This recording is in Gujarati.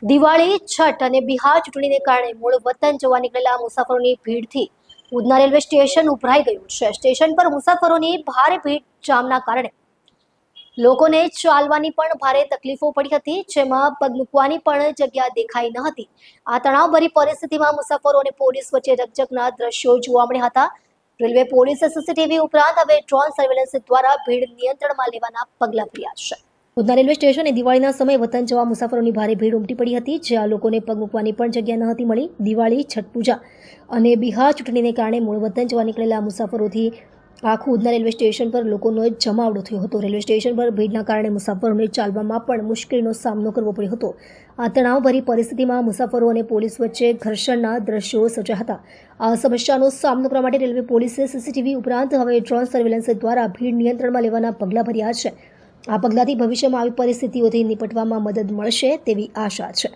દિવાળી, છઠ અને બિહાર ચૂંટણીને કારણે મૂળ વતન જવા નીકળેલા મુસાફરોની ભીડથી ઉધના રેલવે સ્ટેશન ઉભરાઈ ગયું છે. સ્ટેશન પર મુસાફરોની ભારે ભીડ જામના કારણે લોકોને ચાલવાની પણ ભારે તકલીફો પડી હતી, જેમાં પગ મૂકવાની પણ જગ્યા દેખાઈ ન હતી. આ તણાવભરી પરિસ્થિતિમાં મુસાફરો અને પોલીસ વચ્ચે રકઝકના દ્રશ્યો જોવા મળ્યા હતા. રેલવે પોલીસે સીસીટીવી ઉપરાંત હવે ડ્રોન સર્વેલન્સ દ્વારા ભીડ નિયંત્રણમાં લેવાના પગલાં ભર્યા છે. ઉધના રેલવે સ્ટેશને દિવાળીના સમયે વતન જવા મુસાફરોની ભારે ભીડ ઉમટી પડી હતી, જ્યાં લોકોને પગ મૂકવાની પણ જગ્યા ન હતી મળી. દિવાળી, છઠ પૂજા અને બિહાર ચૂંટણીને કારણે મૂળ વતન જવા નીકળેલા મુસાફરોથી આખું ઉધના રેલવે સ્ટેશન પર લોકોનો જમાવડો થયો હતો. રેલવે સ્ટેશન પર ભીડના કારણે મુસાફરોને ચાલવામાં પણ મુશ્કેલીનો સામનો કરવો પડ્યો હતો. આ તણાવભરી પરિસ્થિતિમાં મુસાફરો અને પોલીસ વચ્ચે ઘર્ષણના દ્રશ્યો સર્જાયા હતા. આ સમસ્યાનો સામનો કરવા માટે રેલવે પોલીસે સીસીટીવી ઉપરાંત હવે ડ્રોન સર્વેલન્સ દ્વારા ભીડ નિયંત્રણમાં લેવાના પગલાં ભર્યા છે. આ પગલાંથી ભવિષ્યમાં આવી પરિસ્થિતિઓથી નિપટવામાં મદદ મળશે તેવી આશા છે.